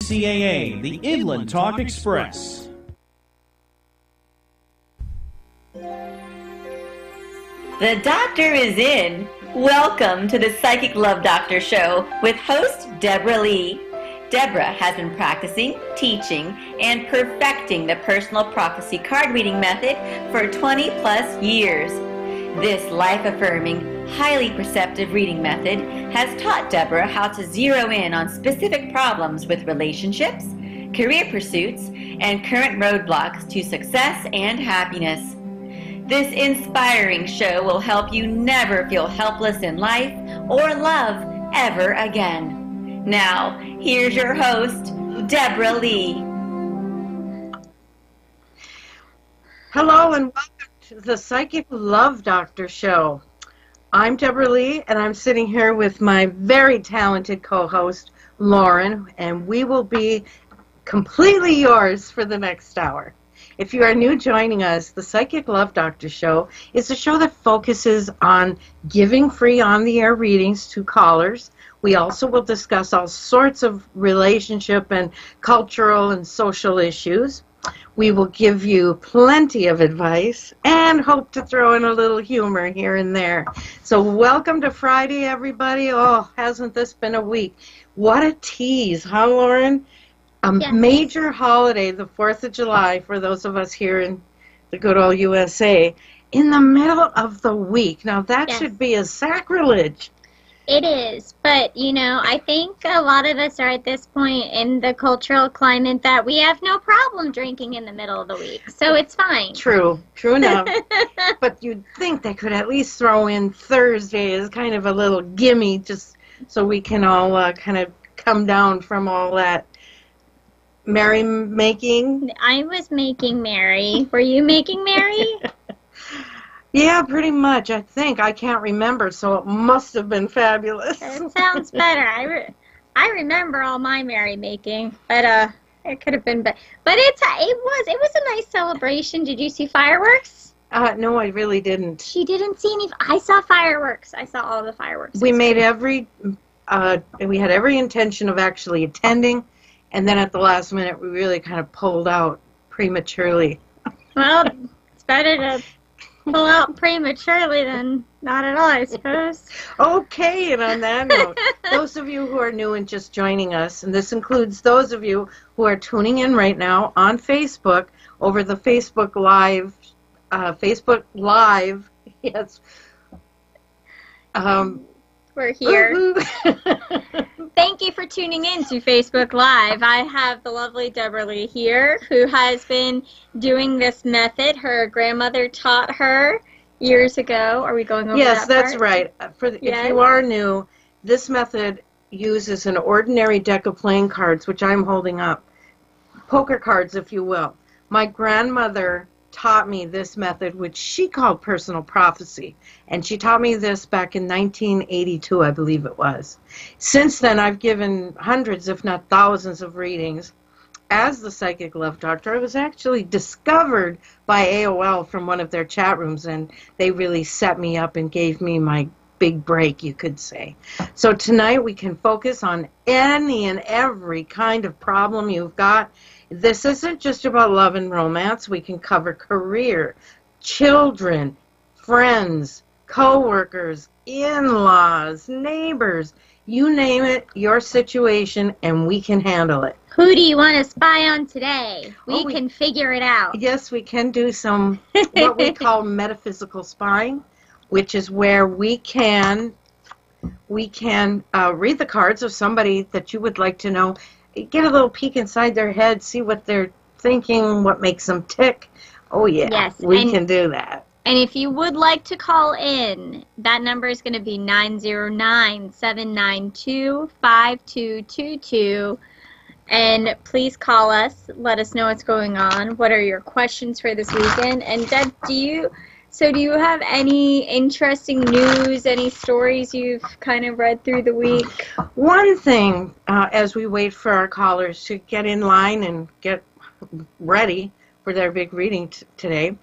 KCAA, the Inland Talk Express. The doctor is in. Welcome to the Psychic Love Doctor Show with host Deborah Lee. Deborah has been practicing, teaching, and perfecting the personal prophecy card reading method for 20 plus years. This life-affirming, highly perceptive reading method has taught Deborah how to zero in on specific problems with relationships, career pursuits, and current roadblocks to success and happiness. This inspiring show will help you never feel helpless in life or love ever again. Now, here's your host, Deborah Lee. Hello and welcome to the Psychic Love Doctor Show. I'm Deborah Lee, and I'm sitting here with my very talented co-host, Lauren, and we will be completely yours for the next hour. If you are new joining us, the Psychic Love Doctor Show is a show that focuses on giving free on-the-air readings to callers. We also will discuss all sorts of relationship and cultural and social issues. We will give you plenty of advice and hope to throw in a little humor here and there. So welcome to Friday, everybody. Oh, hasn't this been a week? What a tease, huh, Lauren? A major holiday, the 4th of July, for those of us here in the good old USA, in the middle of the week. Now, that should be a sacrilege. It is, but, you know, I think a lot of us are at this point in the cultural climate that we have no problem drinking in the middle of the week, so it's fine. True enough. But you'd think they could at least throw in Thursday as kind of a little gimme, just so we can all kind of come down from all that merry-making. I was making merry. Were you making merry? Yeah, pretty much, I think. I can't remember, so it must have been fabulous. It sounds better. I remember all my merry-making, but it could have been better. But it was a nice celebration. Did you see fireworks? No, I really didn't. She didn't see any. I saw fireworks. I saw all the fireworks. We made we had every intention of actually attending, and then at the last minute, we really kind of pulled out prematurely. Well, it's better to pull out prematurely than not at all, I suppose. Okay, and on that note, those of you who are new and just joining us, and this includes those of you who are tuning in right now on Facebook over the Facebook Live, yes. We're here. Thank you for tuning in to Facebook Live. I have the lovely Deborah Lee here, who has been doing this method. Her grandmother taught her years ago. Are we going over that Yes, part? that's right. If you are new, this method uses an ordinary deck of playing cards, which I'm holding up. Poker cards, if you will. My grandmother taught me this method, which she called personal prophecy. And she taught me this back in 1982, I believe it was. Since then, I've given hundreds, if not thousands, of readings as the Psychic Love Doctor. I was actually discovered by AOL from one of their chat rooms, and they really set me up and gave me my big break, you could say. So tonight we can focus on any and every kind of problem you've got. This isn't just about love and romance. We can cover career, children, friends, co-workers, in-laws, neighbors, you name it, your situation, and we can handle it. Who do you want to spy on today? We can figure it out. Yes, we can do some what we call metaphysical spying, which is where we can read the cards of somebody that you would like to know. Get a little peek inside their head, see what they're thinking, what makes them tick. Oh, yeah, yes, we can do that. And if you would like to call in, that number is going to be 909-792-5222. And please call us. Let us know what's going on. What are your questions for this weekend? And Deb, do you have any interesting news, any stories you've kind of read through the week? One thing, as we wait for our callers to get in line and get ready for their big reading today,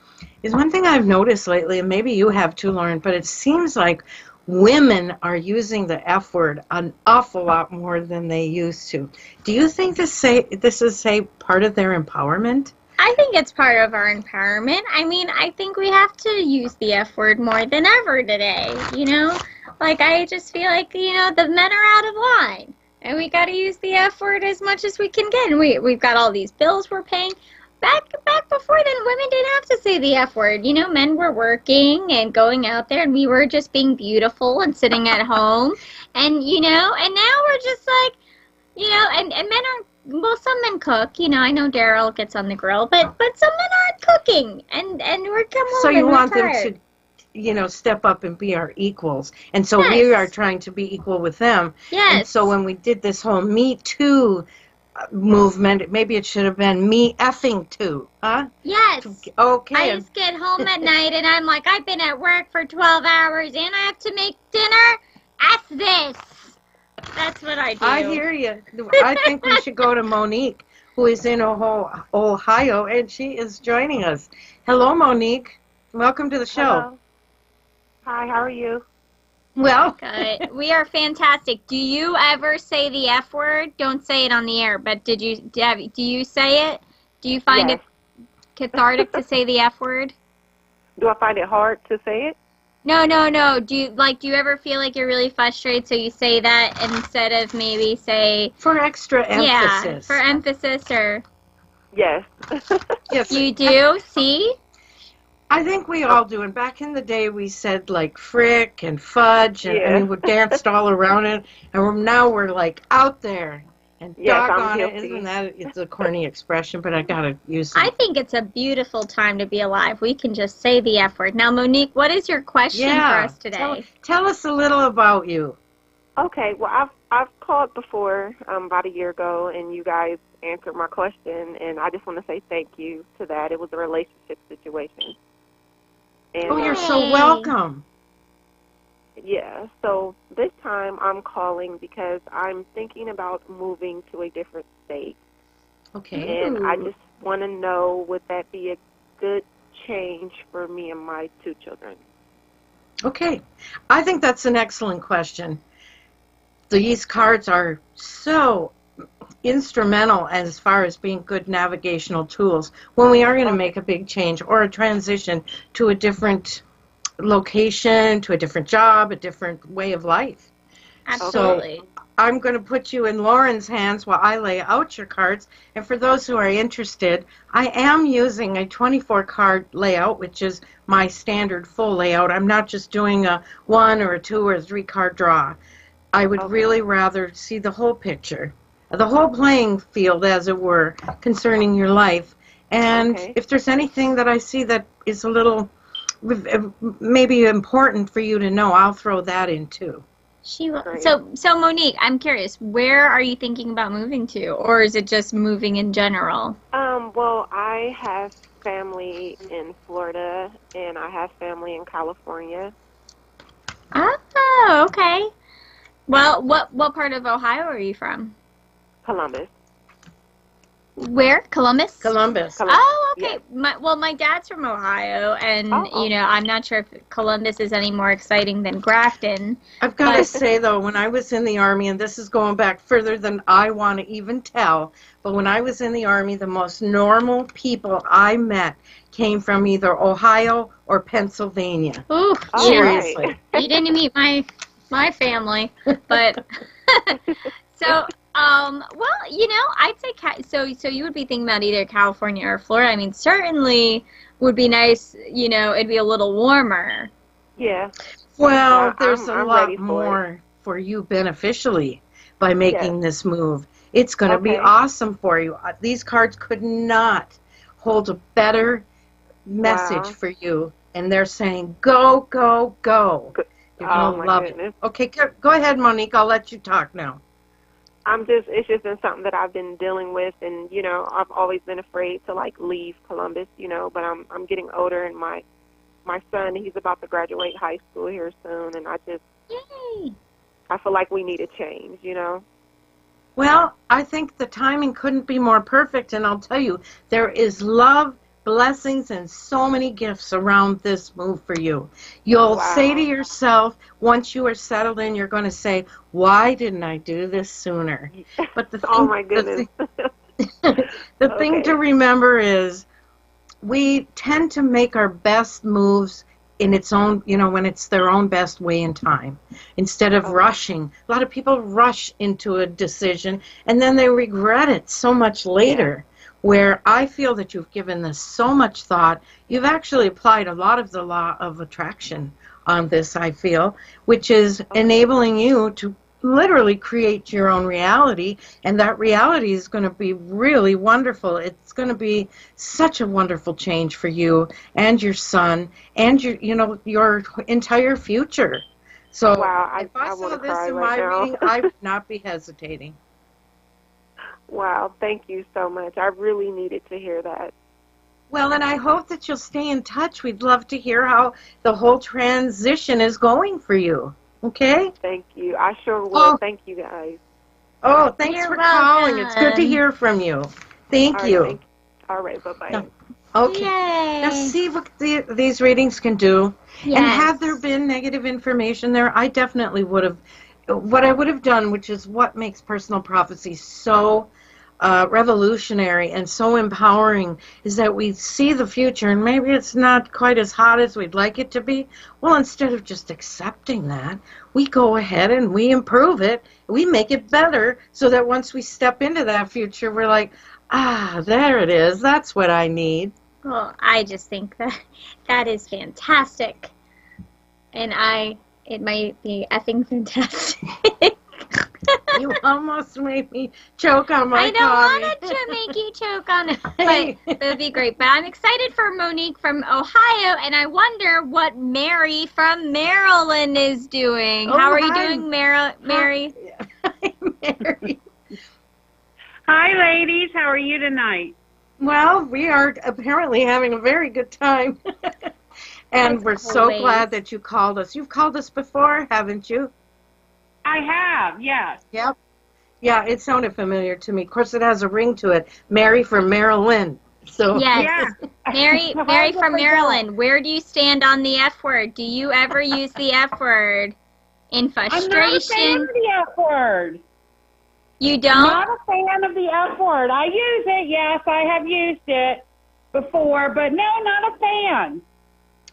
is one thing I've noticed lately, and maybe you have too, Lauren, but it seems like women are using the F word an awful lot more than they used to. Do you think this is part of their empowerment? I think it's part of our empowerment. I mean, I think we have to use the F word more than ever today, you know? Like, I just feel like, you know, the men are out of line. And we got to use the F word as much as we can get. And we've got all these bills we're paying. Back before then, women didn't have to say the F word. You know, men were working and going out there, and we were just being beautiful and sitting at home. And, you know, and now we're just like, you know, and men aren't, well, some men cook. You know, I know Daryl gets on the grill, but some men aren't cooking. And we're coming home. So you want them tired. to, you know, step up and be our equals. And so Yes. we are trying to be equal with them. Yes. And so when we did this whole Me Too movement, maybe it should have been Me Effing Too, huh? Yes. Okay. I just get home at night and I'm like, I've been at work for 12 hours and I have to make dinner. F this. That's what I do. I hear you. I think we should go to Monique, who is in Ohio, and she is joining us. Hello, Monique. Welcome to the show. Hello. Hi, how are you? Well, Good. We are fantastic. Do you ever say the F word? Don't say it on the air, but do you say it? Do you find Yes. it cathartic to say the F word? Do I find it hard to say it? No. Do you ever feel like you're really frustrated, so you say that instead of maybe say for extra emphasis. yeah, for emphasis, or Yes. Yes. you do? See? I think we all do. And back in the day, we said like frick and fudge, and I Yeah. mean, we danced all around it. And now we're like out there and Yes, I'm doggone it. guilty. Isn't that? It's a corny expression, but I gotta use it. I think it's a beautiful time to be alive. We can just say the F word. Now, Monique, what is your question for us today? Tell us a little about you. Okay, well, I've called before about a year ago, and you guys answered my question, and I just want to say thank you to that. It was a relationship situation. And, Oh, you're so Yay. welcome. yeah, so this time I'm calling because I'm thinking about moving to a different state. Okay. And I just want to know, would that be a good change for me and my 2 children? Okay. I think that's an excellent question. These cards are so instrumental as far as being good navigational tools when we are going to make a big change or a transition to a different location, to a different job, a different way of life. Absolutely. I'm going to put you in Lauren's hands while I lay out your cards. And for those who are interested, I am using a 24-card layout, which is my standard full layout. I'm not just doing a 1 or a 2 or a 3-card draw. I would really rather see the whole picture, the whole playing field, as it were, concerning your life. And if there's anything that I see that is a little maybe important for you to know, I'll throw that in too. She will. So Monique, I'm curious, where are you thinking about moving to, or is it just moving in general? Well, I have family in Florida, and I have family in California. Oh, okay. Well, what part of Ohio are you from? Columbus. Where? Columbus? Columbus. Oh, okay. Yeah. My dad's from Ohio, and Oh. you know, I'm not sure if Columbus is any more exciting than Grafton. I've got to say, though, when I was in the Army, and this is going back further than I want to even tell, but when I was in the Army, the most normal people I met came from either Ohio or Pennsylvania. Ooh, Oh, Seriously. right. you didn't meet my family, but so well, you know, I'd say so you would be thinking about either California or Florida. I mean, certainly would be nice, you know, it'd be a little warmer. Yeah. Well, Yeah, there's I'm a lot ready for more for you beneficially by making this move. It's going to be Okay. awesome for you. These cards could not hold a better message for you, and they're saying, go, go, go. You're Oh, going to my love goodness. it. Okay, go ahead, Monique. I'll let you talk now. It's just been something that I've been dealing with, and, you know, I've always been afraid to, like, leave Columbus, you know, but I'm getting older, and my son, he's about to graduate high school here soon, and Yay! I feel like we need a change, you know? Well, I think the timing couldn't be more perfect, and I'll tell you, there is love blessings and so many gifts around this move for you. You'll say to yourself, once you are settled in, you're going to say, why didn't I do this sooner? But the thing, oh, my goodness. the thing to remember is we tend to make our best moves in its own, when it's their own best way and time, instead of rushing. A lot of people rush into a decision and then they regret it so much later. Where I feel that you've given this so much thought, you've actually applied a lot of the law of attraction on this, I feel, which is enabling you to literally create your own reality, and that reality is going to be really wonderful. It's going to be such a wonderful change for you and your son and your entire future. So if I saw this in my reading, I would not be hesitating. Wow, thank you so much. I really needed to hear that. Well, and I hope that you'll stay in touch. We'd love to hear how the whole transition is going for you. Okay? Thank you. I sure will. Thank you, guys. Oh, thanks for calling. It's good to hear from you. Thank you. All right, bye-bye. Okay. Yay. Now see what these readings can do. Yes. And had there been negative information there, I definitely would have. What I would have done, which is what makes personal prophecy so revolutionary and so empowering, is that we see the future and maybe it's not quite as hot as we'd like it to be. Well, instead of just accepting that, we go ahead and we improve it. We make it better so that once we step into that future, we're like, there it is. That's what I need. Well, I just think that is fantastic. And it might be effing fantastic. You almost made me choke on my coffee. I don't want to make you choke on it, but it would be great. But I'm excited for Monique from Ohio, and I wonder what Mary from Maryland is doing. How are you doing, Mary? Hi, Mary. Hi, ladies. How are you tonight? Well, we are apparently having a very good time. And we're so glad that you called us. You've called us before, haven't you? I have, yes. Yep. Yeah, it sounded familiar to me. Of course, it has a ring to it. Mary from Maryland. So yes. Mary from Maryland. Where do you stand on the F word? Do you ever use the F word in frustration? I'm not a fan of the F word. You don't? I'm not a fan of the F word. I use it, yes. I have used it before, but no, not a fan.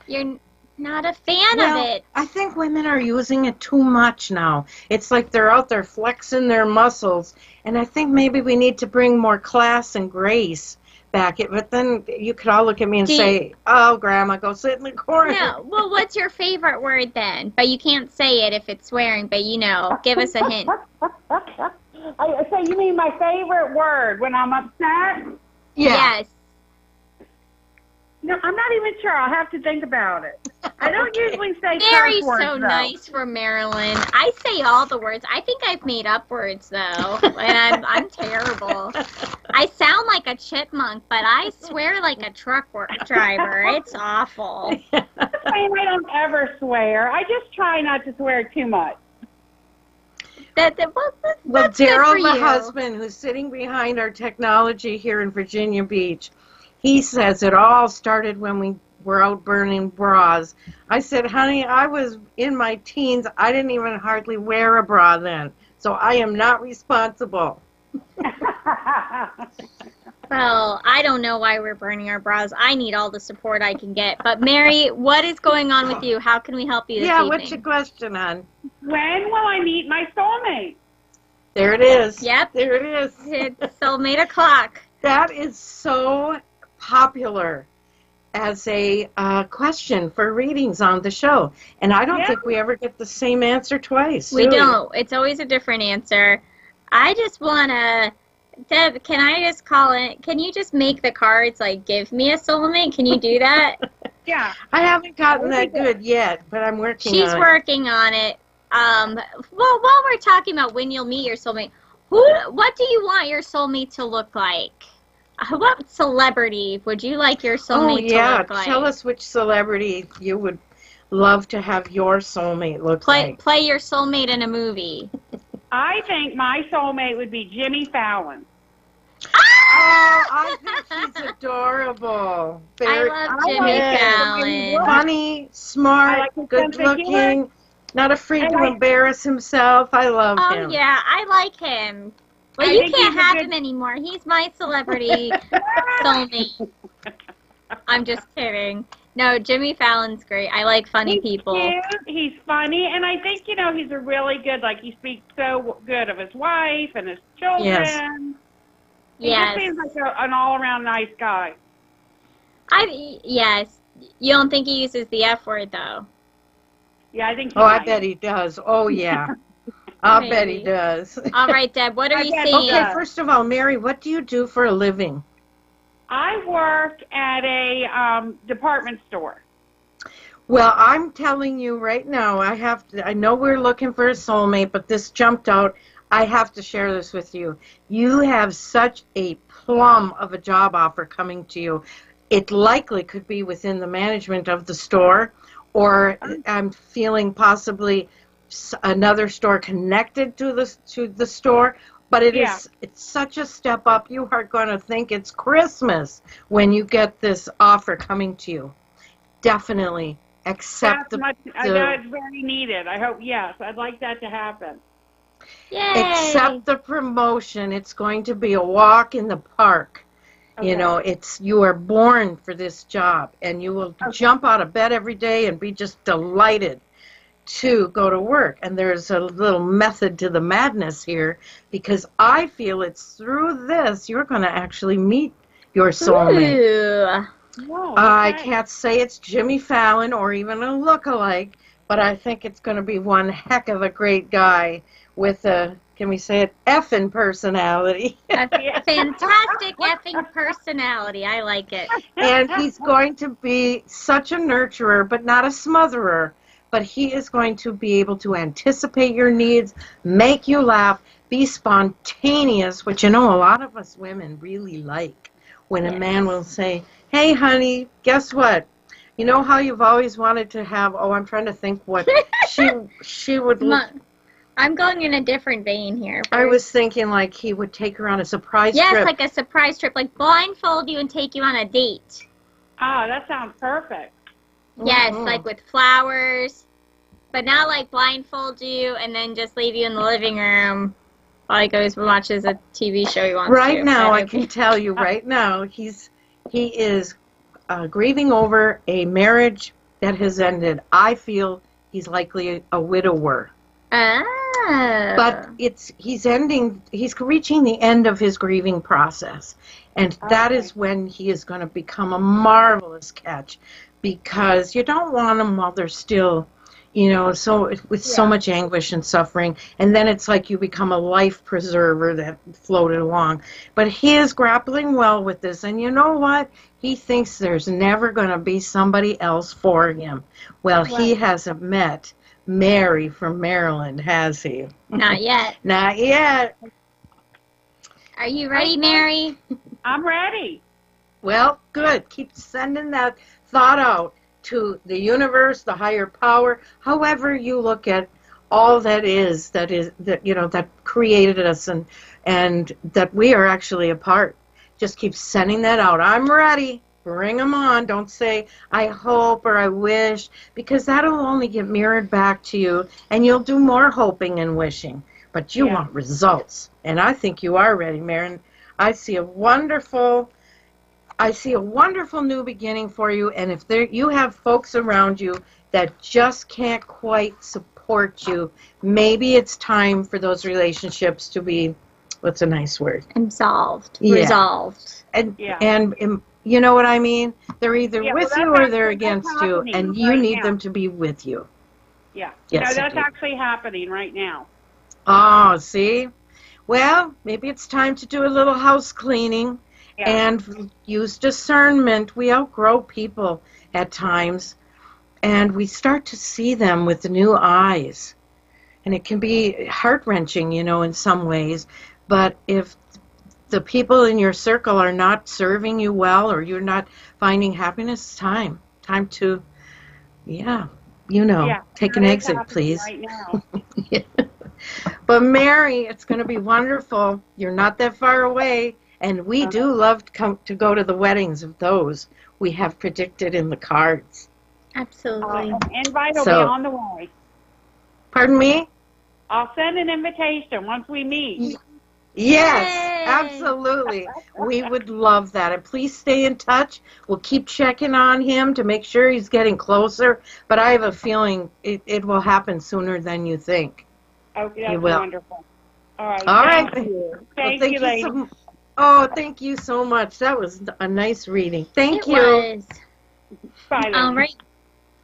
You're not a fan of it. I think women are using it too much now. It's like they're out there flexing their muscles, and I think maybe we need to bring more class and grace back. But then you could all look at me and say, oh, Grandma, go sit in the corner. No. Well, what's your favorite word then? But you can't say it if it's swearing, but give us a hint. So you mean my favorite word when I'm upset? Yeah. Yes. No, I'm not even sure. I'll have to think about it. I don't usually say Mary's curse words, so though. nice from Maryland. I say all the words. I think I've made up words, though, and I'm terrible. I sound like a chipmunk, but I swear like a truck driver. It's awful. I don't ever swear. I just try not to swear too much. Well, that's good for Daryl, the you. husband, who's sitting behind our technology here in Virginia Beach, he says it all started when we were out burning bras. I said, honey, I was in my teens. I didn't even hardly wear a bra then, so I am not responsible. Well, I don't know why we're burning our bras. I need all the support I can get. But, Mary, what is going on with you? How can we help you this evening? What's your question, hon? When will I meet my soulmate? There it is. Yep. There it is. It's soulmate o'clock. That is so popular as a question for readings on the show. And I don't think we ever get the same answer twice. We don't. It's always a different answer. I just want to... Deb, can I just call it? Can you just make the cards like give me a soulmate? Can you do that? Yeah. I haven't gotten that good yet, but I'm working on it. She's working on it. Well, while we're talking about when you'll meet your soulmate, what do you want your soulmate to look like? What celebrity would you like your soulmate to look like? Tell us which celebrity you would love to have your soulmate look like. Play your soulmate in a movie. I think my soulmate would be Jimmy Fallon. Oh, I think she's a adorable. I love Jimmy Fallon. Funny, smart, I like his good sense of humor. looking, not afraid to I like- embarrass himself. I love Oh, him. yeah, I like him. Well, I you think can't he's a have good- him anymore. He's my celebrity soulmate. I'm just kidding. No, Jimmy Fallon's great. I like funny He's people. cute, he's funny, and I think, he's a really good, he speaks so good of his wife and his children. Yes. He Yes. just seems like an all-around nice guy. Yes. You don't think he uses the F word, though? Yeah, I think he Oh, I might. bet he does. Oh, yeah. I bet he Maybe. does. All right, Deb, what are I you bet- seeing? Okay, first of all, Mary, what do you do for a living? I work at a department store. Well, I'm telling you right now, I know we're looking for a soulmate, but this jumped out. I have to share this with you. You have such a plum of a job offer coming to you. It likely could be within the management of the store, or I'm feeling possibly another store connected to the store. But it's such a step up. You are going to think it's Christmas when you get this offer coming to you. Definitely accept That's very needed. I hope, yes, I'd like that to happen. Yay! accept the promotion. It's going to be a walk in the park. Okay. You know, you are born for this job, and you will jump out of bed every day and be just delighted to go to work. And there's a little method to the madness here, because I feel it's through this you're going to actually meet your soulmate. Ooh. Whoa, I okay. can't say it's Jimmy Fallon or even a look-alike, but I think it's going to be one heck of a great guy with a, can we say it, effing personality. A fantastic effing personality. I like it. And he's going to be such a nurturer, but not a smotherer. But he is going to be able to anticipate your needs, make you laugh, be spontaneous, which a lot of us women really like. When a man will say, hey, honey, guess what? You know how you've always wanted to have, I'm trying to think what she would look. I'm going in a different vein here. I was thinking like he would take her on a surprise yes, trip. like a surprise trip, like blindfold you and take you on a date. Oh, that sounds perfect. Yes, Mhm. like with flowers, but not like blindfold you and then just leave you in the living room while he goes and watches a TV show he wants to. Right now, I But- can tell you right now, he is grieving over a marriage that has ended. I he's likely a widower. Oh. But he's reaching the end of his grieving process. And that is when he is going to become a marvelous catch, because you don't want them while they're still, so much anguish and suffering. And then it's like you become a life preserver that floated along. But he is grappling well with this. And you know what? He thinks there's never going to be somebody else for him. Well, he hasn't met Mary from Maryland, has he? Not yet. Not yet. Are you ready, Mary? I'm ready. Well, good. Keep sending that thought out to the universe, the higher power, however you look at all that created us and that we are actually a part. Just keep sending that out. I'm ready. Bring them on. Don't say, I hope or I wish, because that'll only get mirrored back to you, and you'll do more hoping and wishing. But you want results. And I think you are ready, Maren. I see a wonderful new beginning for you, and if you have folks around you that just can't quite support you, maybe it's time for those relationships to be, what's a nice word? Absolved. Yeah. Resolved. And you know what I mean? They're either with you or they're against you, happening and you right need now. them to be with you. Yeah. Yes, that's indeed. actually happening right now. Oh, see? Well, maybe it's time to do a little house cleaning and use discernment. We outgrow people at times, and we start to see them with new eyes. And it can be heart-wrenching, in some ways. But if the people in your circle are not serving you well, or you're not finding happiness, it's time to, take an that is exit, happening please. Right now. But Mary, it's going to be wonderful. You're not that far away, And we do love to go to the weddings of those we have predicted in the cards. Absolutely. An invite will be on the way. Pardon me? I'll send an invitation once we meet. Yes, Yay! absolutely. We would love that. And please stay in touch. We'll keep checking on him to make sure he's getting closer. But I have a feeling it will happen sooner than you think. Okay, that's will. wonderful. All right. All thank right. you. Well, Thank you, ladies. thank you so much. That was a nice reading. Thank you. It was. Bye, All ladies.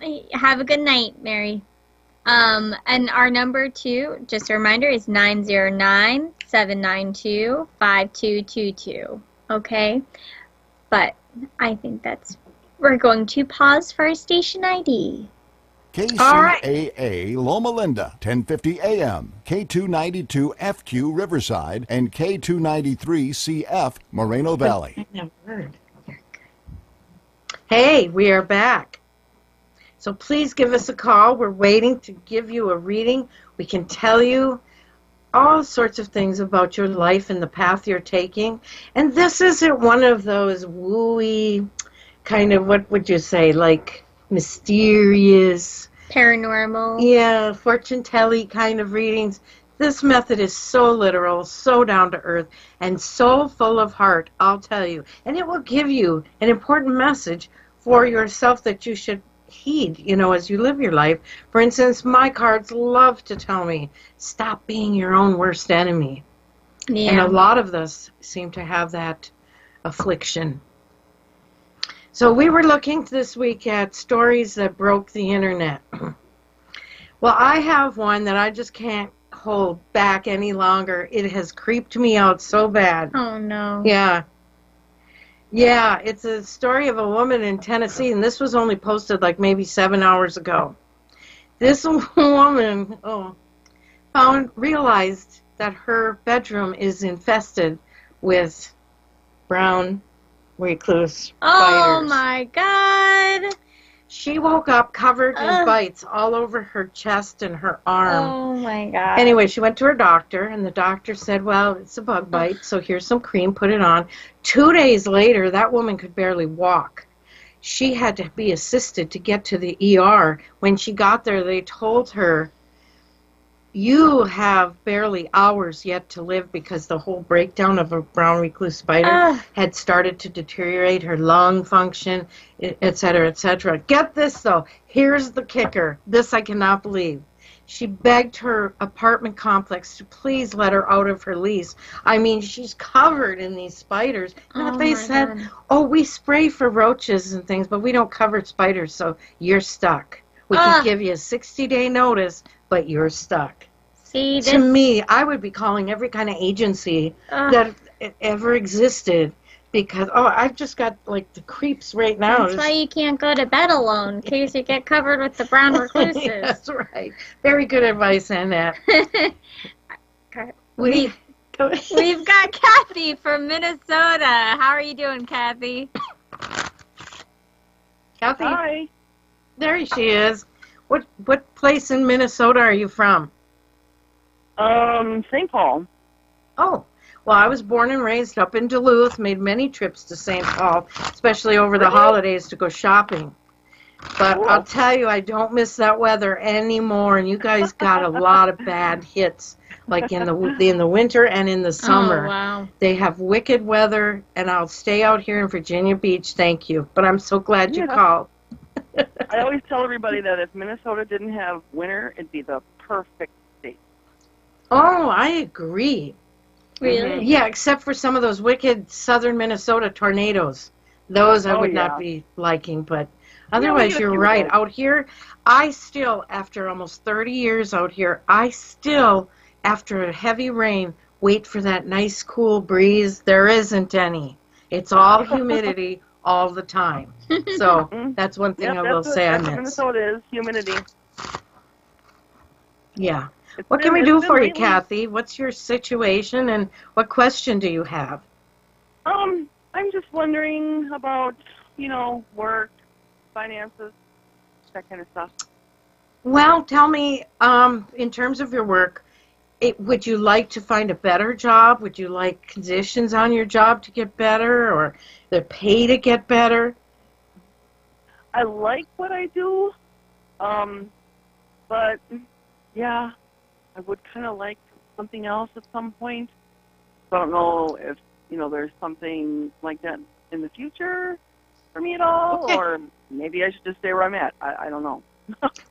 right. Have a good night, Mary. And our number too, just a reminder, is 909-792-5222. Okay? But I think we're going to pause for our station ID. KCAA Loma Linda, 1050 AM, K292FQ Riverside, and K293CF Moreno Valley. Hey, we are back. So please give us a call. We're waiting to give you a reading. We can tell you all sorts of things about your life and the path you're taking. And this isn't one of those wooey kind of, what would you say, like mysterious, Paranormal. yeah, fortune-telling kind of readings. This method is so literal, so down to earth, and so full of heart, I'll tell you. And it will give you an important message for yourself that you should heed, as you live your life. For instance, my cards love to tell me, stop being your own worst enemy. Yeah. And a lot of us seem to have that affliction. So we were looking this week at stories that broke the internet. Well, I have one that I just can't hold back any longer. It has creeped me out so bad. Oh, no. Yeah. Yeah, it's a story of a woman in Tennessee, and this was only posted like maybe 7 hours ago. This woman realized that her bedroom is infested with brown recluse Oh, spiders. my God. She woke up covered in bites all over her chest and her arm. Oh, my God. Anyway, she went to her doctor, and the doctor said, well, it's a bug bite, so here's some cream, put it on. 2 days later, that woman could barely walk. She had to be assisted to get to the ER. When she got there, they told her, you have barely hours yet to live, because the whole breakdown of a brown recluse spider had started to deteriorate her lung function, et cetera, et cetera. Get this, though. Here's the kicker. This I cannot believe. She begged her apartment complex to please let her out of her lease. I mean, she's covered in these spiders. And they said, we spray for roaches and things, but we don't cover spiders, so you're stuck. We can give you a 60-day notice, but you're stuck. See, to me, I would be calling every kind of agency that ever existed, because, I've just got, like, the creeps right now. That's why you can't go to bed alone, in case you get covered with the brown recluses. That's right. Very good advice, Annette. We've got Kathy from Minnesota. How are you doing, Kathy? Kathy? Hi. There she is. What place in Minnesota are you from? St. Paul. Oh, well, I was born and raised up in Duluth, made many trips to St. Paul, especially over the holidays to go shopping. But I'll tell you, I don't miss that weather anymore, and you guys got a lot of bad hits, like in the winter and in the summer. Oh, wow. They have wicked weather, and I'll stay out here in Virginia Beach, thank you. But I'm so glad you called. I always tell everybody that if Minnesota didn't have winter, it'd be the perfect state. Oh, I agree. Really? Yeah, except for some of those wicked southern Minnesota tornadoes. Those I would not be liking, but otherwise you're right. Out here, I still, after almost 30 years out here, after a heavy rain, wait for that nice cool breeze. There isn't any. It's all humidity all the time. So that's one thing I will say I miss. Minnesota is humidity. Yeah. What can we do for you, Kathy? What's your situation, and what question do you have? I'm just wondering about, work, finances, that kind of stuff. Well, tell me, in terms of your work, would you like to find a better job? Would you like conditions on your job to get better, or the pay to get better? I like what I do, but yeah, I would kind of like something else at some point. I don't know if, there's something like that in the future for me at all, Okay. or maybe I should just stay where I'm at. I don't know.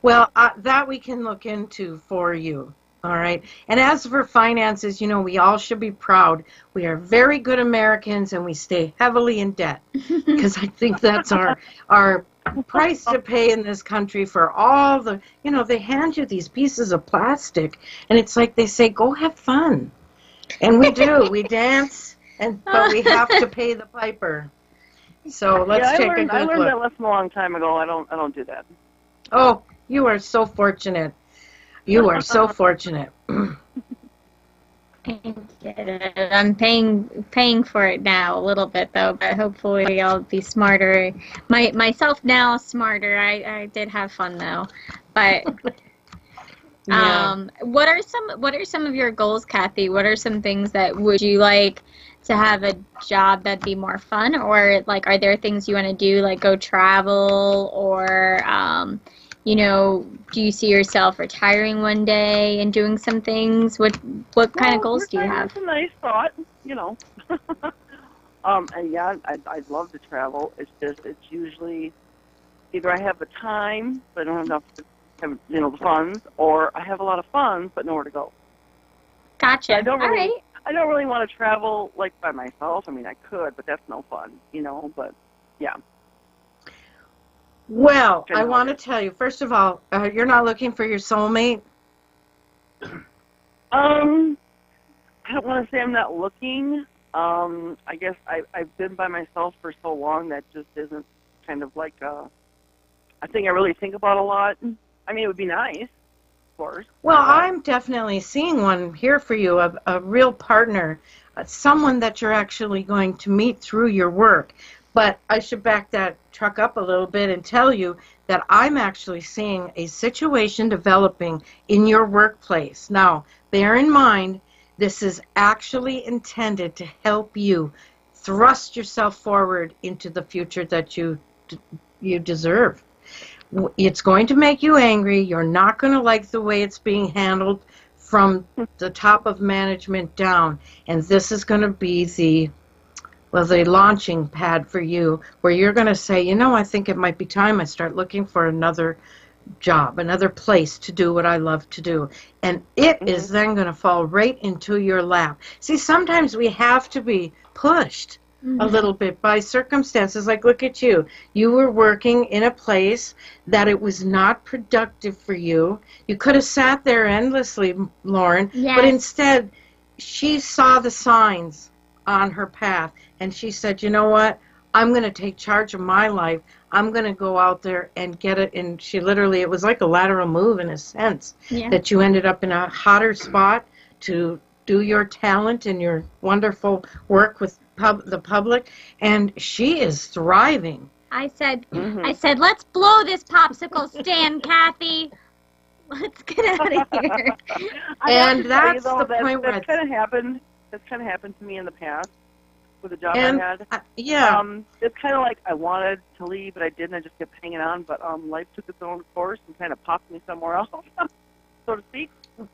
Well, that we can look into for you. All right. And as for finances, we all should be proud. We are very good Americans, and we stay heavily in debt because I think that's our price to pay in this country for all the, they hand you these pieces of plastic, and it's like they say, go have fun. And we do. We dance, but we have to pay the piper. So let's take a good I learned look. that lesson a long time ago. I don't do that. Oh, you are so fortunate. You are so fortunate. I get it. I'm paying for it now a little bit though, but hopefully I'll be smarter. Myself now smarter. I did have fun though, but Yeah. what are some of your goals, Kathy? What are some things that would you like to have a job that'd be more fun, or like are there things you want to do like go travel, or do you see yourself retiring one day and doing some things? What kind of goals do you have? That's a nice thought, And yeah, I'd love to travel. It's usually either I have the time, but I don't have enough to have, the funds, or I have a lot of funds, but nowhere to go. Gotcha. I don't All really, right. I don't really want to travel like by myself. I mean, I could, but that's no fun, But yeah. Well, I want to tell you, first of all, you're not looking for your soulmate? I don't want to say I'm not looking. I guess I've been by myself for so long that just isn't kind of like a thing I really think about a lot. I mean, it would be nice, of course. Well, I'm definitely seeing one here for you, a real partner, someone that you're actually going to meet through your work. But I should back that truck up a little bit and tell you that I'm actually seeing a situation developing in your workplace. Now, bear in mind, this is actually intended to help you thrust yourself forward into the future that you deserve. It's going to make you angry. You're not going to like the way it's being handled from the top of management down. And this is going to be the launching pad for you, where you're going to say, I think it might be time I start looking for another job, another place to do what I love to do. And it is then going to fall right into your lap. See, sometimes we have to be pushed a little bit by circumstances. Like, look at you. You were working in a place that it was not productive for you. You could have sat there endlessly, Lauren, Yes. but instead she saw the signs on her path, and she said, you know what, I'm going to take charge of my life. I'm going to go out there and get it. And she literally, it was like a lateral move in a sense, that you ended up in a hotter spot to do your talent and your wonderful work with the public, and she is thriving. I said, let's blow this popsicle stand, Kathy. Let's get out of here. And that's the point where that's kind of happened. That's kind of happened to me in the past with a job I had. It's kind of like I wanted to leave, but I didn't. I just kept hanging on. But life took its own course and kind of popped me somewhere else, so to speak. But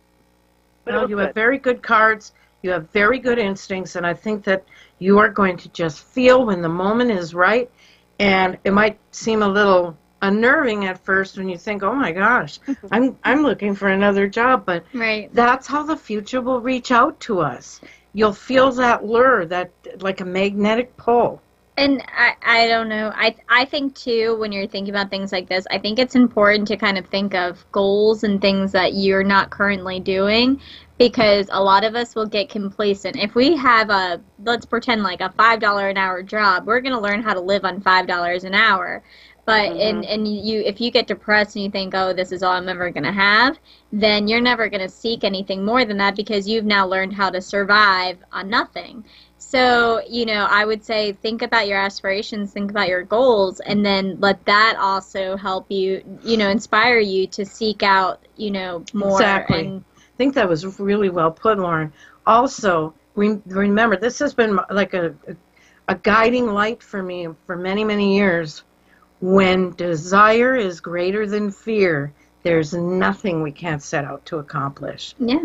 well, you have very good cards. You have very good instincts, and I think that you are going to just feel when the moment is right. And it might seem a little unnerving at first when you think, "Oh my gosh, I'm looking for another job," but that's how the future will reach out to us. You'll feel that lure, that like a magnetic pull. And I don't know. I think, too, when you're thinking about things like this, I think it's important to kind of think of goals and things that you're not currently doing, because a lot of us will get complacent. If we have let's pretend like a $5 an hour job, we're going to learn how to live on $5 an hour. But if you get depressed and you think, oh, this is all I'm ever going to have, then you're never going to seek anything more than that, because you've now learned how to survive on nothing. So, I would say think about your aspirations, think about your goals, and then let that also help you, inspire you to seek out, more. Exactly. And think that was really well put, Lauren. Also, remember, this has been like a guiding light for me for many, many years. When desire is greater than fear, there's nothing we can't set out to accomplish. Yeah.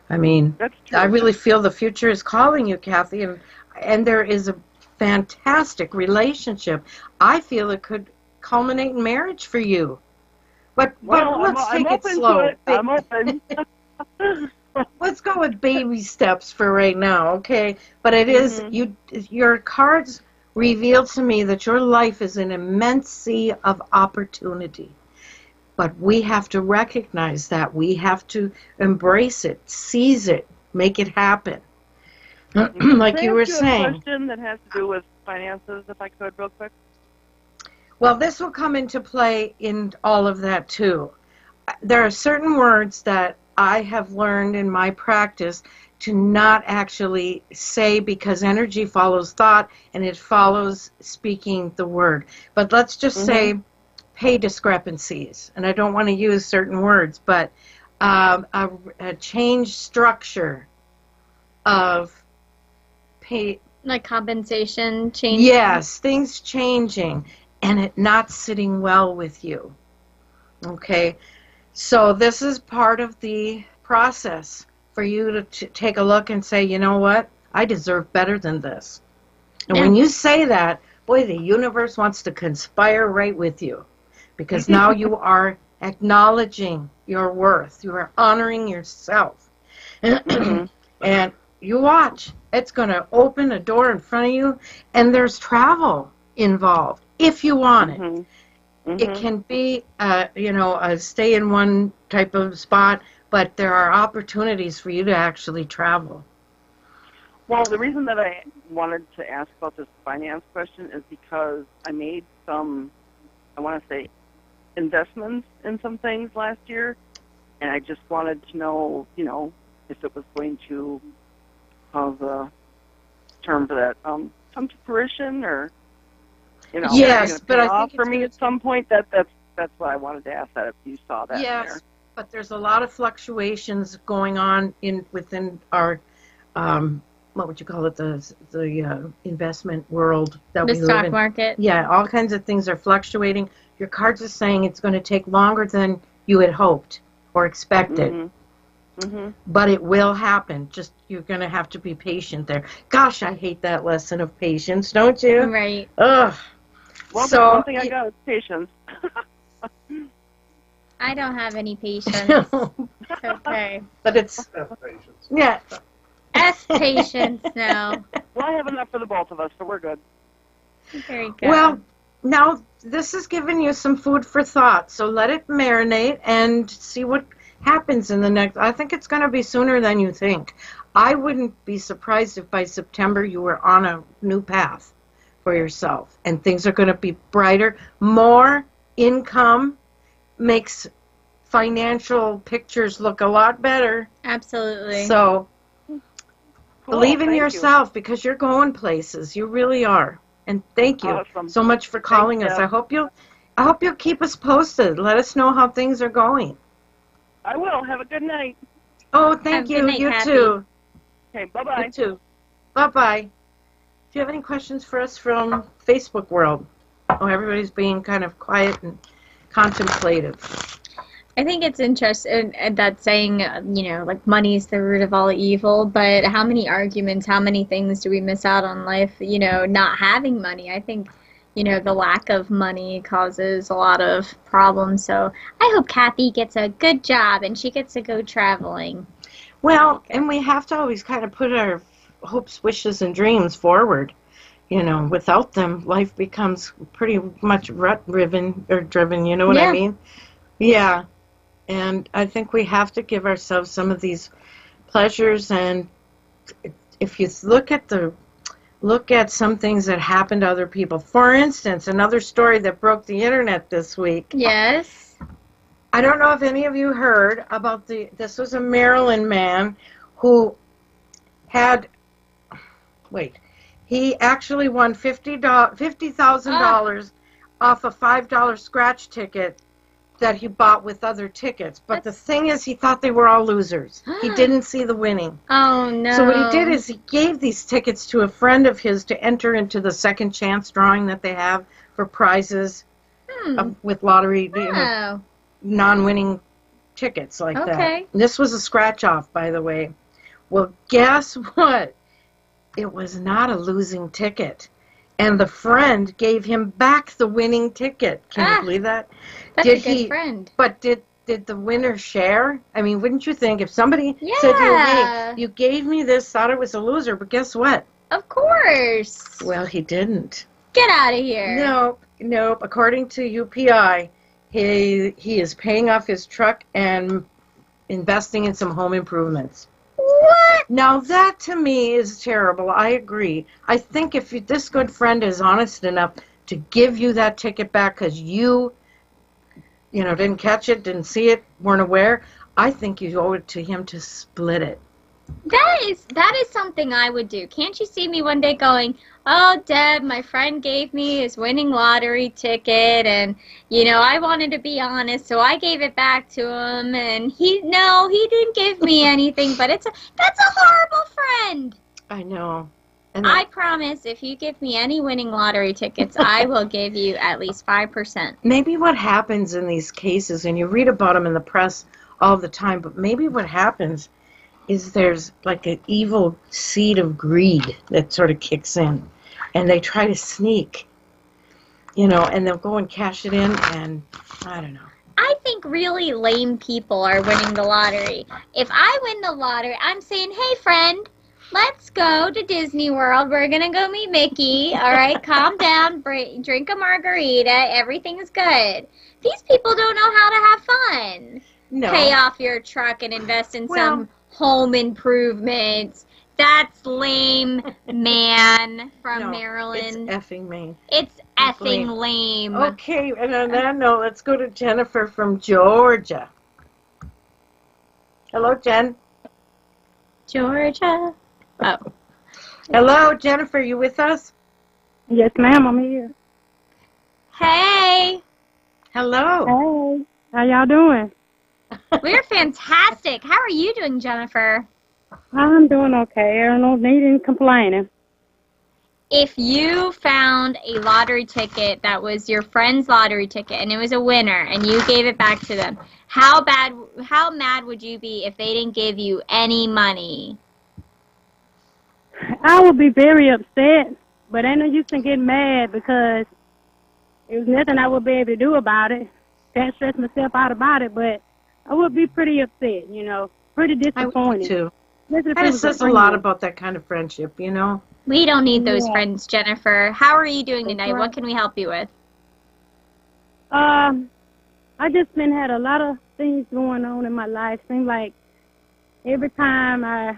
I mean, I really feel the future is calling you, Kathy, and there is a fantastic relationship. I feel it could culminate in marriage for you. But let's take it slow. I'm open. Let's go with baby steps for right now, okay? But it is your cards reveal to me that your life is an immense sea of opportunity. But we have to recognize that. We have to embrace it, seize it, make it happen. Like you were saying. A question that has to do with finances, if I could, real quick. Well, this will come into play in all of that, too. There are certain words that I have learned in my practice to not actually say, because energy follows thought and it follows speaking the word. But let's just say pay discrepancies. And I don't want to use certain words, but a change structure of pay. Like compensation change? Yes, things changing and it not sitting well with you. Okay? So this is part of the process for you to take a look and say, you know what? I deserve better than this. And when you say that, boy, the universe wants to conspire right with you. Because now you are acknowledging your worth. You are honoring yourself. And you watch. It's going to open a door in front of you, and there's travel involved if you want it. It can be, a stay in one type of spot, but there are opportunities for you to actually travel. Well, the reason that I wanted to ask about this finance question is because I made some, I want to say, investments in some things last year, and I just wanted to know, if it was going to, how's the term for that, come to fruition, or, yes, but I think for me at some point. That's why I wanted to ask that, if you saw that. Yes, there. But there's a lot of fluctuations going on within our, what would you call it, the investment world that we live in. The stock market. Yeah, all kinds of things are fluctuating. Your cards are saying it's going to take longer than you had hoped or expected. But it will happen. Just you're going to have to be patient there. Gosh, I hate that lesson of patience, don't you? Right. Ugh. Well, so, one thing I got is patience. I don't have any patience. Okay. But it's... Yeah. Patience now. Well, I have enough for the both of us, so we're good. Very good. Well, now this has given you some food for thought, so let it marinate and see what happens in the next. I think it's going to be sooner than you think. I wouldn't be surprised if by September you were on a new path for yourself and things are going to be brighter. More income makes financial pictures look a lot better. Absolutely. So believe in yourself because you're going places. You really are. And thank you so much for calling us. I hope you'll keep us posted. Let us know how things are going. I will. Have a good night. Oh, thank you. You too. Okay, bye-bye. You too. Bye-bye. Do you have any questions for us from Facebook world? Oh, everybody's being kind of quiet and contemplative. I think it's interesting that saying, like money is the root of all evil, but how many arguments, how many things do we miss out on life, not having money? I think, the lack of money causes a lot of problems. So I hope Kathy gets a good job and she gets to go traveling. Well, and we have to always kind of put our hopes, wishes, and dreams forward. Without them, life becomes pretty much rut-driven, you know what I mean? Yeah. And I think we have to give ourselves some of these pleasures. And if you look at some things that happen to other people. For instance, another story that broke the internet this week. Yes. I don't know if any of you heard about this was a Maryland man who had, he actually won $50,000 off a $5 scratch ticket that he bought with other tickets. But the thing is, he thought they were all losers. He didn't see the winning. Oh, no. So what he did is he gave these tickets to a friend of his to enter into the second chance drawing that they have for prizes with lottery, non-winning tickets like that. And this was a scratch-off, by the way. Well, guess what? It was not a losing ticket. And the friend gave him back the winning ticket. Can you believe that? That's a good friend. But did the winner share? I mean, wouldn't you think if somebody said to you, hey, you gave me this, thought it was a loser, but guess what? Of course. Well, he didn't. Get out of here. Nope. According to UPI, he is paying off his truck and investing in some home improvements. What? Now, that to me is terrible. I agree. I think if this good friend is honest enough to give you that ticket back because you didn't catch it, didn't see it, weren't aware, I think you owe it to him to split it. That is something I would do. Can't you see me one day going, oh, Deb, my friend gave me his winning lottery ticket, and, I wanted to be honest, so I gave it back to him, and he didn't give me anything, but that's a horrible friend. I know. And I promise, if you give me any winning lottery tickets, I will give you at least 5%. Maybe what happens in these cases, and you read about them in the press all the time, but maybe what happens is there's like an evil seed of greed that sort of kicks in, and they try to sneak, and they'll go and cash it in, and I don't know. I think really lame people are winning the lottery. If I win the lottery, I'm saying, hey, friend, let's go to Disney World. We're going to go meet Mickey. All right, calm down, drink a margarita. Everything's good. These people don't know how to have fun. No. Pay off your truck and invest in some home improvements. That's lame, man, from Maryland. It's effing Maine. It's effing lame. Okay, and on that note, let's go to Jennifer from Georgia. Hello, Jen. Georgia. Oh. Hello, Jennifer, you with us? Yes, ma'am, I'm here. Hey. Hello. Hey. How y'all doing? We're fantastic. How are you doing, Jennifer? I'm doing okay. I don't need any complaining. If you found a lottery ticket that was your friend's lottery ticket and it was a winner and you gave it back to them, how mad would you be if they didn't give you any money? I would be very upset, but ain't no use in getting mad because there was nothing I would be able to do about it. Can't stress myself out about it, but I would be pretty upset, pretty disappointed. I would too. It says a lot about that kind of friendship, We don't need those friends, Jennifer. How are you doing tonight? Right. What can we help you with? I just had a lot of things going on in my life. Seems like every time I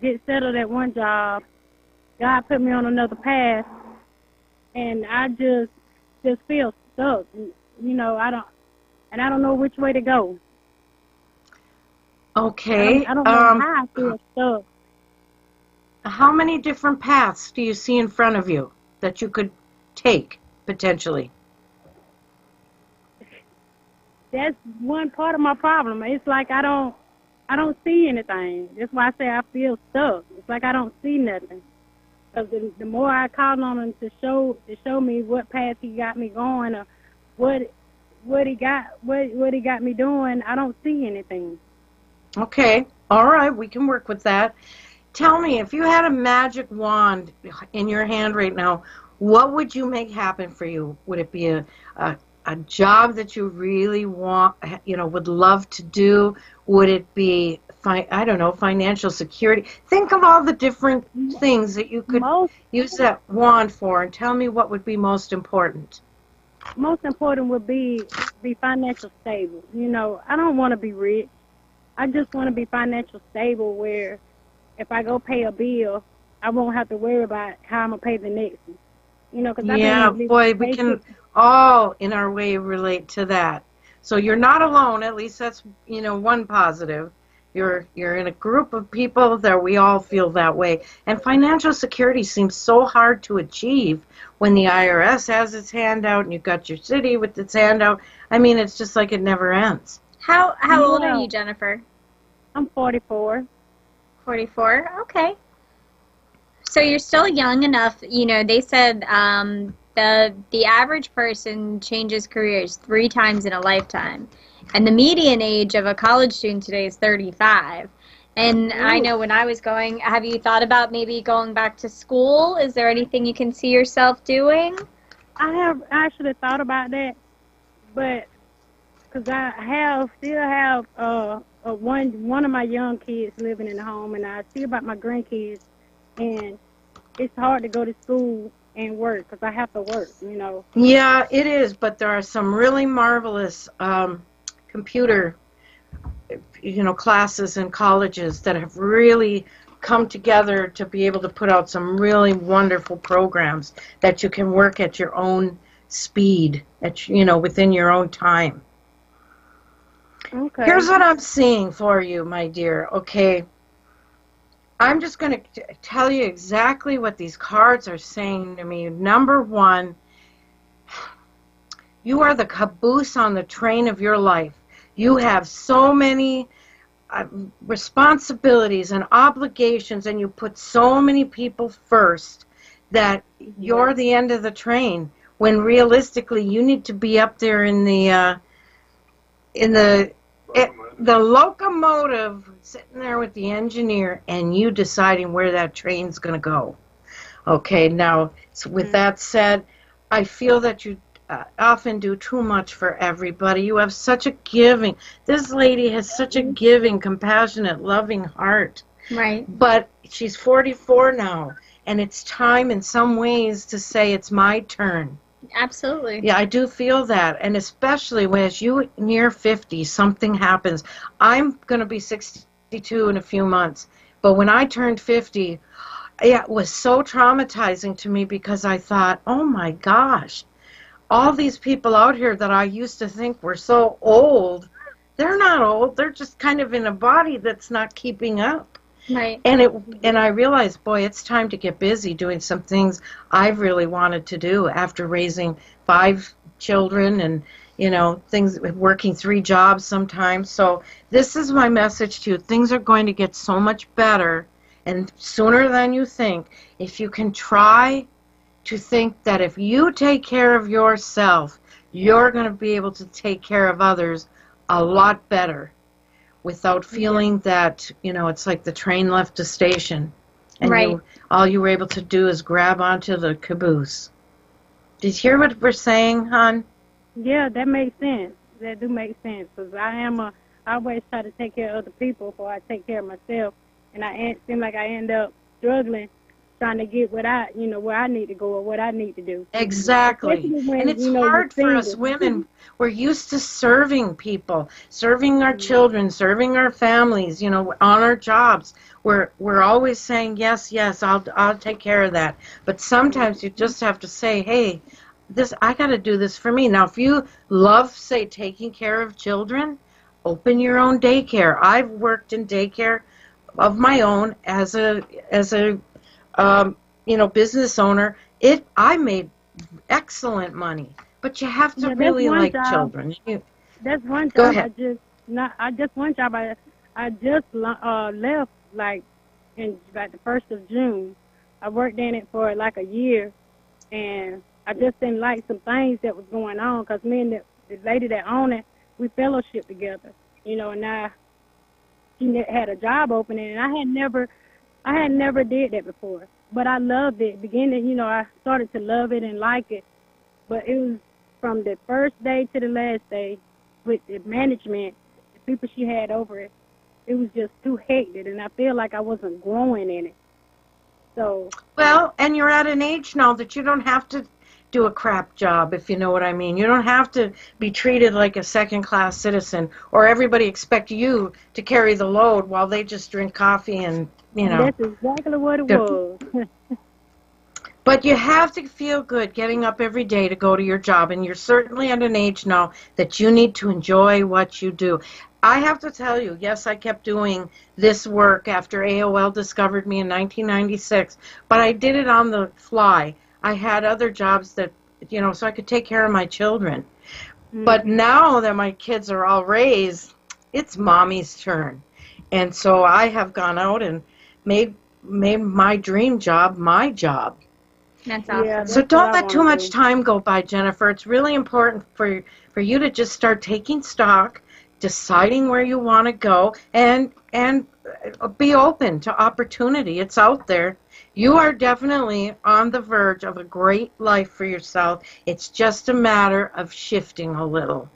get settled at one job, God put me on another path, and I just feel stuck. I don't know which way to go. Okay. I don't know how I feel stuck. How many different paths do you see in front of you that you could take, potentially? That's one part of my problem. It's like I don't see anything. That's why I say I feel stuck. It's like I don't see nothing. Because the more I call on him to show me what path he got me going or what he got me doing, I don't see anything. Okay. All right. We can work with that. Tell me, if you had a magic wand in your hand right now, what would you make happen for you? Would it be a job that you really want, would love to do? Would it be, financial security? Think of all the different things that you could use that wand for, and tell me what would be most important. Most important would be financial stable. I don't want to be rich. I just want to be financial stable where if I go pay a bill, I won't have to worry about how I'm going to pay the next one. We can all in our way relate to that. So you're not alone, at least that's, one positive. You're in a group of people that we all feel that way. And financial security seems so hard to achieve when the IRS has its hand out and you've got your city with its hand out. I mean, it's just like it never ends. How old are you, Jennifer? I'm 44. 44? Okay. So you're still young enough. You know, they said the average person changes careers 3 times in a lifetime. And the median age of a college student today is 35. And Ooh. I know when I was going, have you thought about maybe going back to school? Is there anything you can see yourself doing? I have actually thought about that, but because I still have one of my young kids living in the home, and I see about my grandkids, and it's hard to go to school and work because I have to work, you know. Yeah, it is, but there are some really marvelous computer, classes and colleges that have really come together to be able to put out some really wonderful programs that you can work at your own speed, within your own time. Okay. Here's what I'm seeing for you, my dear, okay? I'm just going to tell you exactly what these cards are saying to me. Number one, you are the caboose on the train of your life. You have so many responsibilities and obligations, and you put so many people first that you're the end of the train, when realistically you need to be up there in the locomotive, sitting there with the engineer, and you deciding where that train's going to go. Okay, now, so with that said, I feel that you often do too much for everybody. You have such a giving, this lady has such a giving, compassionate, loving heart. Right. But she's 44 now, and it's time in some ways to say it's my turn. Absolutely. Yeah, I do feel that, and especially when as you near 50, something happens. I'm going to be 62 in a few months, but when I turned 50, it was so traumatizing to me because I thought, oh my gosh, all these people out here that I used to think were so old, they're not old. They're just kind of in a body that's not keeping up. Right. And I realized, boy, it's time to get busy doing some things I've really wanted to do after raising 5 children and, things, working 3 jobs sometimes. So this is my message to you. Things are going to get so much better, and sooner than you think, if you can try to think that if you take care of yourself, you're going to be able to take care of others a lot better without feeling that, it's like the train left the station and right. all you were able to do is grab onto the caboose. Did you hear what we're saying, hon? Yeah, that makes sense. That do make sense, because I always try to take care of other people before I take care of myself, and I seem like I end up struggling trying to get where I need to go or what I need to do. Exactly. And it's hard for us women. We're used to serving people, serving our children, serving our families, on our jobs. We're always saying, yes, I'll take care of that. But sometimes you just have to say, hey, I got to do this for me. Now, if you love, say, taking care of children, open your own daycare. I've worked in daycare of my own as a business owner. I made excellent money, but you have to really like children. That's one job. Go ahead. I just left like in the 1st of June. I worked in it for like a year, and I just didn't like some things that was going on because me and the lady that owned it, we fellowship together, and she had a job opening, and I had never did that before. But I loved it. Beginning, I started to love it and like it. But it was from the first day to the last day with the management, the people she had over it, it was just too hectic, and I feel like I wasn't growing in it. So. Well, and you're at an age now that you don't have to do a crap job, if you know what I mean. You don't have to be treated like a second-class citizen, or everybody expect you to carry the load while they just drink coffee and, That's exactly what it was. But you have to feel good getting up every day to go to your job, and you're certainly at an age now that you need to enjoy what you do. I have to tell you, yes, I kept doing this work after AOL discovered me in 1996, but I did it on the fly. I had other jobs that, you know, so I could take care of my children. But now that my kids are all raised, it's mommy's turn. And so I have gone out and made my dream job my job. That's awesome. Yeah, So don't let too much time go by, Jennifer. It's really important for you to just start taking stock, deciding where you want to go, and be open to opportunity. It's out there. You are definitely on the verge of a great life for yourself. It's just a matter of shifting a little.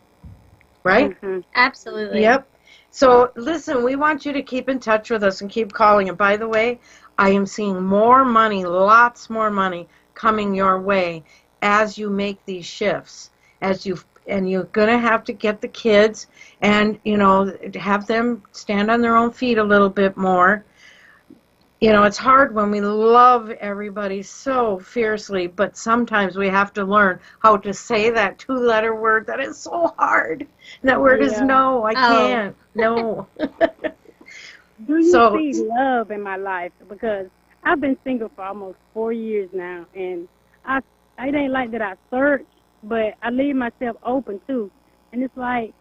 Right? Absolutely. Yep. So listen, we want you to keep in touch with us and keep calling. And by the way, I am seeing more money, lots more money coming your way as you make these shifts. And you're going to have to get the kids and, you know, have them stand on their own feet a little bit more. You know, it's hard when we love everybody so fiercely, but sometimes we have to learn how to say that two-letter word that is so hard. And that word is no. I can't. No. Do you see love in my life? Because I've been single for almost 4 years now, and it ain't like that I search, but I leave myself open too. And it's like,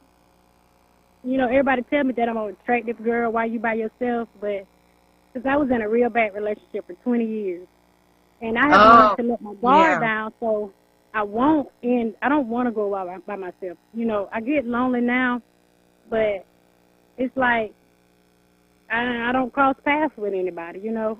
you know, everybody tell me that I'm an attractive girl, why you by yourself, but because I was in a real bad relationship for 20 years. And I have learned to let my guard down, so I don't want to go by myself. You know, I get lonely now, but it's like I don't cross paths with anybody, you know.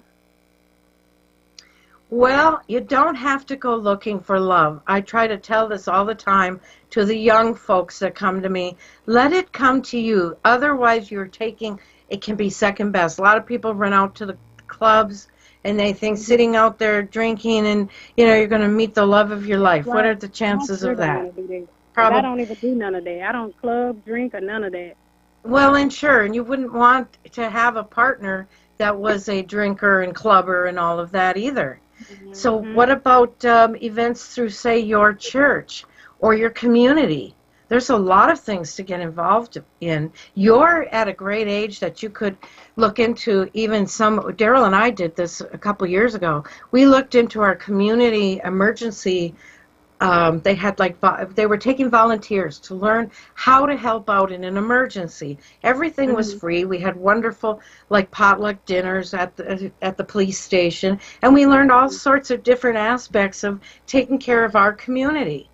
Well, you don't have to go looking for love. I try to tell this all the time to the young folks that come to me. Let it come to you. Otherwise, it can be second best. A lot of people run out to the clubs and they think sitting out there drinking and, you know, you're going to meet the love of your life. Well, what are the chances of that? I don't even do none of that. I don't club, drink, or none of that. Well, and sure, and you wouldn't want to have a partner that was a drinker and clubber and all of that either. So what about events through, say, your church or your community? There's a lot of things to get involved in. You're at a great age that you could look into even Daryl and I did this a couple years ago. We looked into our community emergency. They were taking volunteers to learn how to help out in an emergency. Everything was free. We had wonderful potluck dinners at the police station, and we learned all sorts of different aspects of taking care of our community.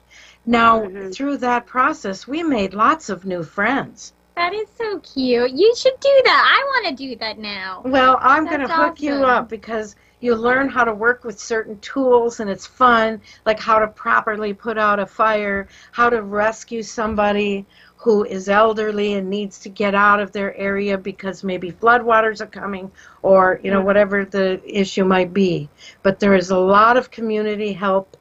Now, through that process, we made lots of new friends. That is so cute. You should do that. I want to do that now. Well, I'm going to hook you up because you learn how to work with certain tools, and it's fun, like how to properly put out a fire, how to rescue somebody who is elderly and needs to get out of their area because maybe floodwaters are coming or, you know, whatever the issue might be. But there is a lot of community help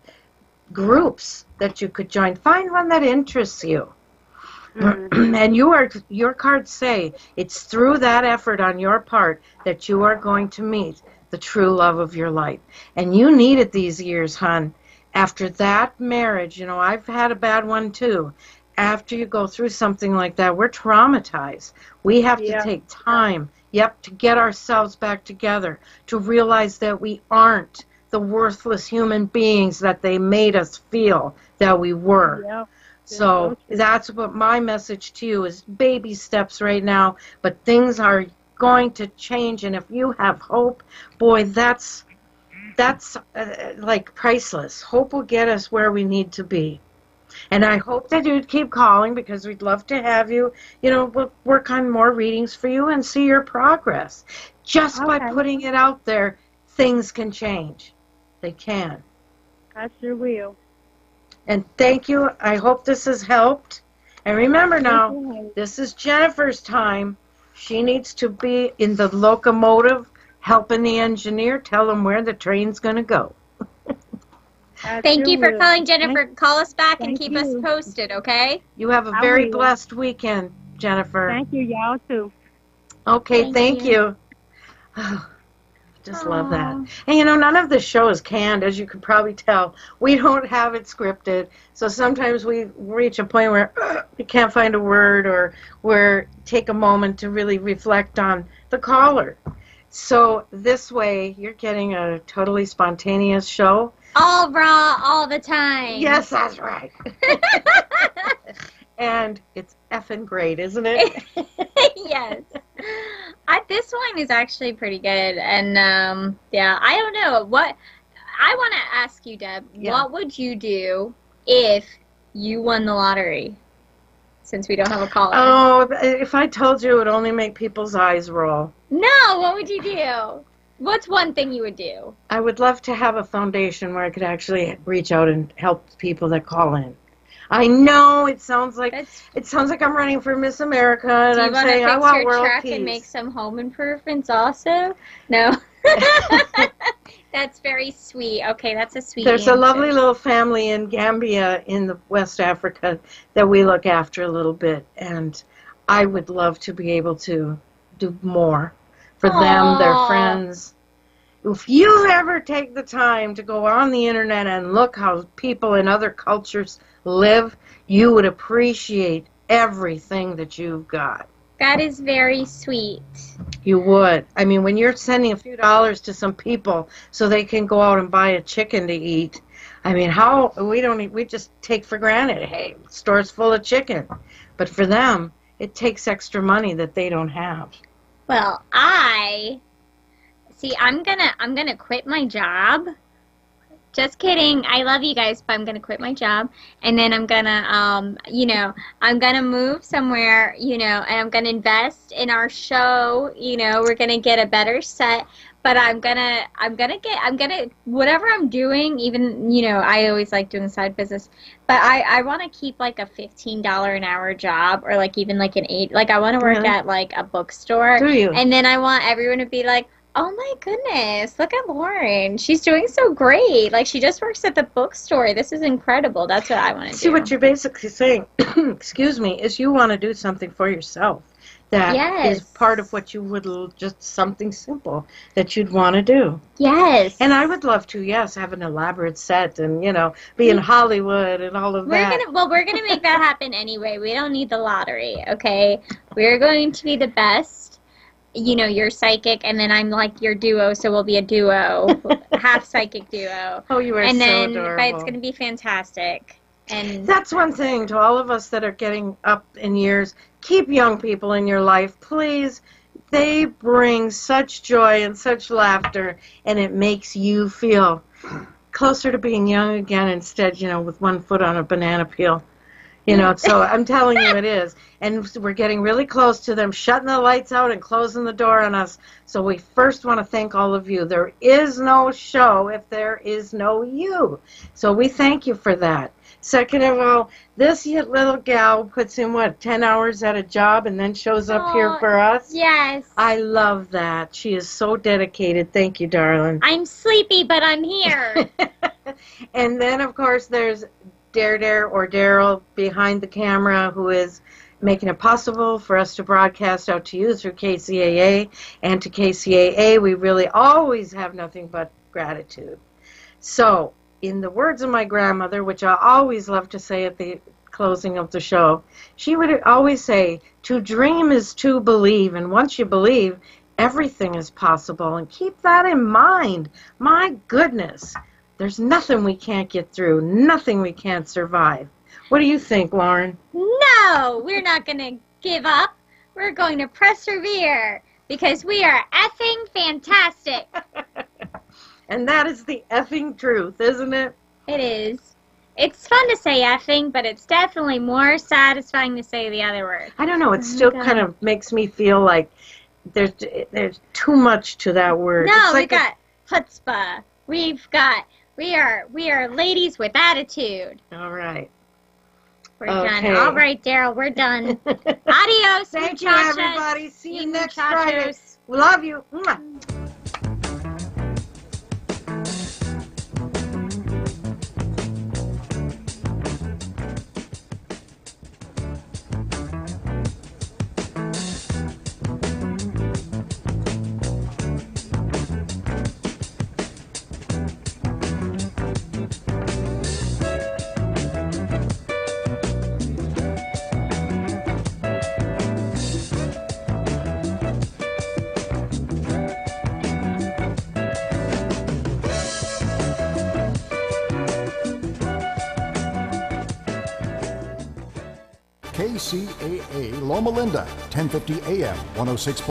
groups that you could join. Find one that interests you. And your cards say it's through that effort on your part that you are going to meet the true love of your life. And you need it these years, hon. After that marriage, you know, I've had a bad one too. After you go through something like that, we're traumatized. We have to take time, to get ourselves back together, to realize that we aren't the worthless human beings that they made us feel that we were. So that's what my message to you is, baby steps right now, but things are going to change, and if you have hope, boy, that's like priceless. Hope will get us where we need to be. And I hope that you'd keep calling because we'd love to have you. You know, we'll work on more readings for you and see your progress. Just by putting it out there, things can change. They can. I sure will. And thank you. I hope this has helped. And remember now, this is Jennifer's time. She needs to be in the locomotive, helping the engineer, tell him where the train's going to go. Thank you for calling, Jennifer. Call us back and keep us posted, okay? You have a very blessed weekend, Jennifer. Thank you, y'all, too. Okay, thank you. Just love that. And, you know, none of the show is canned, as you can probably tell. We don't have it scripted. So sometimes we reach a point where we can't find a word, or we take a moment to really reflect on the caller. So this way, you're getting a totally spontaneous show. All raw, all the time. Yes, that's right. And it's effing great, isn't it? Yes. This one is actually pretty good. And, yeah, I don't know. What I want to ask you, Deb, what would you do if you won the lottery? Since we don't have a caller. Oh, if I told you, it would only make people's eyes roll. No, what would you do? What's one thing you would do? I would love to have a foundation where I could actually reach out and help people that call in. I know it sounds like I'm running for Miss America, and I'm saying I want world peace. Do you want to fix your truck and make some home improvements also? No. That's very sweet. Okay, that's a sweet There's answer. a lovely little family in Gambia in the West Africa that we look after a little bit, and I would love to be able to do more for them, their friends. If you ever take the time to go on the internet and look how people in other cultures live, you would appreciate everything that you've got. That is very sweet. You would. I mean, when you're sending a few dollars to some people so they can go out and buy a chicken to eat, I mean, we just take for granted, hey, store's full of chicken. But for them, it takes extra money that they don't have. Well, I'm gonna quit my job. Just kidding. I love you guys, but I'm going to quit my job. And then I'm going to, I'm going to move somewhere, and I'm going to invest in our show. We're going to get a better set. But I'm going to, whatever I'm doing, even, I always like doing side business. But I want to keep like a $15 an hour job, or like even like an $8. Like I want to work at like a bookstore. Do you? And then I want everyone to be like, oh my goodness, look at Lauren. She's doing so great. Like, she just works at the bookstore. This is incredible. That's what I want to do. See, what you're basically saying, excuse me, is you want to do something for yourself. That is part of what you would, just something simple that you'd want to do. Yes. And I would love to, have an elaborate set and, be in Hollywood and all of that. We're going to make that happen anyway. We don't need the lottery, okay? We're going to be the best. You're psychic, and then I'm like your duo, so we'll be a duo, half psychic duo. Oh, you are so adorable. But it's going to be fantastic. And that's one thing to all of us that are getting up in years. Keep young people in your life, please. They bring such joy and such laughter, and it makes you feel closer to being young again instead, with one foot on a banana peel. So I'm telling you it is. And we're getting really close to them shutting the lights out and closing the door on us. So we first want to thank all of you. There is no show if there is no you. So we thank you for that. Second of all, this little gal puts in, 10 hours at a job and then shows up here for us? Yes. I love that. She is so dedicated. Thank you, darling. I'm sleepy, but I'm here. And then, of course, there's Dare or Daryl behind the camera, who is making it possible for us to broadcast out to you through KCAA. And to KCAA, we really always have nothing but gratitude. So, in the words of my grandmother, which I always love to say at the closing of the show, she would always say, to dream is to believe, and once you believe, everything is possible. And keep that in mind. My goodness. There's nothing we can't get through, nothing we can't survive. What do you think, Lauren? No, we're not going to give up. We're going to persevere because we are effing fantastic. And that is the effing truth, isn't it? It is. It's fun to say effing, but it's definitely more satisfying to say the other word. I don't know. It still kind of makes me feel like there's too much to that word. No, we got chutzpah. We are ladies with attitude. All right. We're done. All right, Daryl, we're done. Adios, Thank you, everybody. See you next Friday. We love you. Mwah. KCAA Loma Linda, 1050 AM, 106.